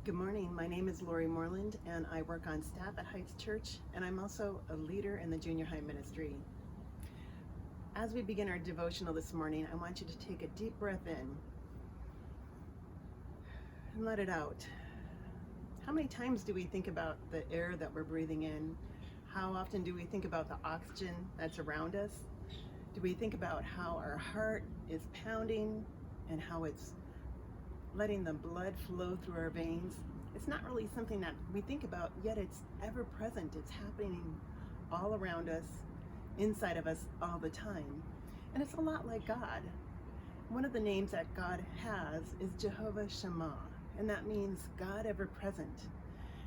Good morning. My name is Lori Moreland, and I work on staff at Heights Church, and I'm also a leader in the junior high ministry. As we begin our devotional this morning, I want you to take a deep breath in and let it out. How many times do we think about the air that we're breathing in? How often do we think about the oxygen that's around us? Do we think about how our heart is pounding and how it's letting the blood flow through our veins? It's not really something that we think about, yet it's ever present. It's happening all around us, inside of us all the time. And it's a lot like God. One of the names that God has is Jehovah Shammah, and that means God ever present.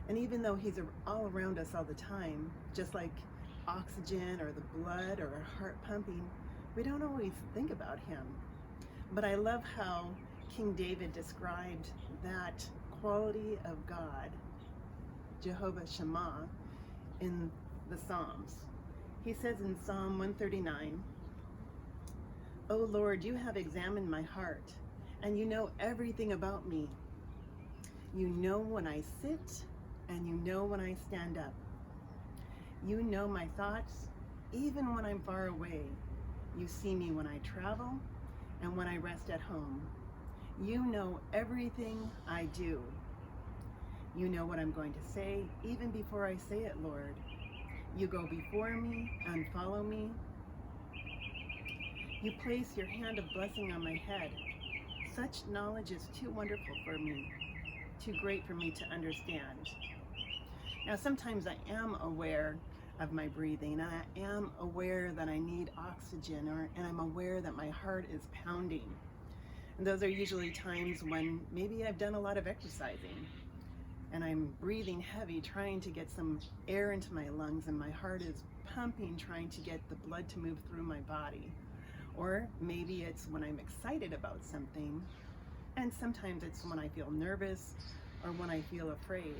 And even though He's all around us all the time, just like oxygen or the blood or our heart pumping, we don't always think about Him. But I love how King David described that quality of God, Jehovah Shammah, in the Psalms. He says in Psalm 139, "O Lord, you have examined my heart, and you know everything about me. You know when I sit, and you know when I stand up. You know my thoughts, even when I'm far away. You see me when I travel, and when I rest at home. You know everything I do. You know what I'm going to say, even before I say it, Lord. You go before me and follow me. You place your hand of blessing on my head. Such knowledge is too wonderful for me, too great for me to understand." Now, sometimes I am aware of my breathing. I am aware that I need oxygen, and I'm aware that my heart is pounding. And those are usually times when maybe I've done a lot of exercising and I'm breathing heavy, trying to get some air into my lungs, and my heart is pumping, trying to get the blood to move through my body. Or maybe it's when I'm excited about something, and sometimes it's when I feel nervous or when I feel afraid.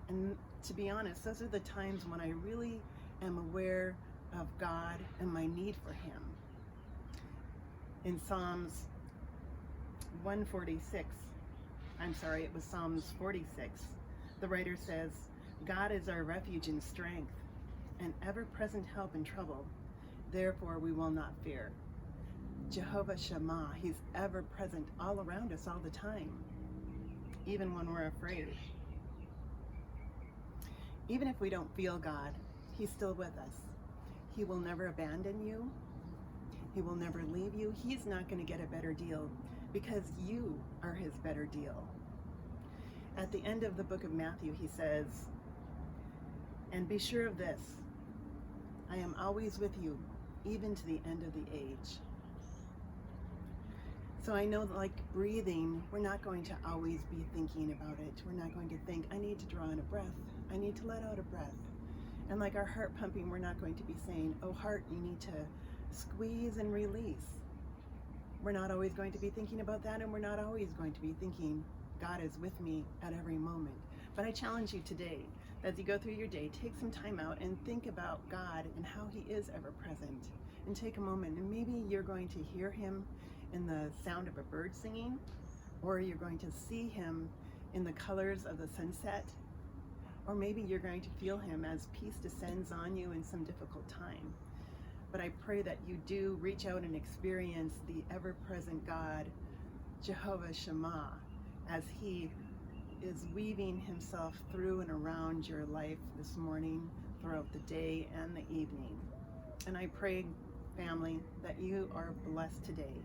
And to be honest, those are the times when I really am aware of God and my need for Him. In Psalms 146, it was Psalms 46, the writer says, "God is our refuge and strength, an ever-present help in trouble. Therefore we will not fear." Jehovah Shammah, He's ever present all around us all the time, even when we're afraid. Even if we don't feel God, He's still with us. He will never abandon you. He will never leave you. He's not going to get a better deal because you are His better deal. At the end of the book of Matthew, He says, "And be sure of this, I am always with you, even to the end of the age." So I know that, like breathing, we're not going to always be thinking about it. We're not going to think, I need to draw in a breath. I need to let out a breath. And like our heart pumping, we're not going to be saying, "Oh heart, you need to squeeze and release." We're not always going to be thinking about that, and we're not always going to be thinking, God is with me at every moment. But I challenge you today, as you go through your day, take some time out and think about God and how He is ever present. And take a moment, and maybe you're going to hear Him in the sound of a bird singing, or you're going to see Him in the colors of the sunset, or maybe you're going to feel Him as peace descends on you in some difficult time. But I pray that you do reach out and experience the ever-present God, Jehovah Shammah, as He is weaving Himself through and around your life this morning, throughout the day and the evening. And I pray, family, that you are blessed today.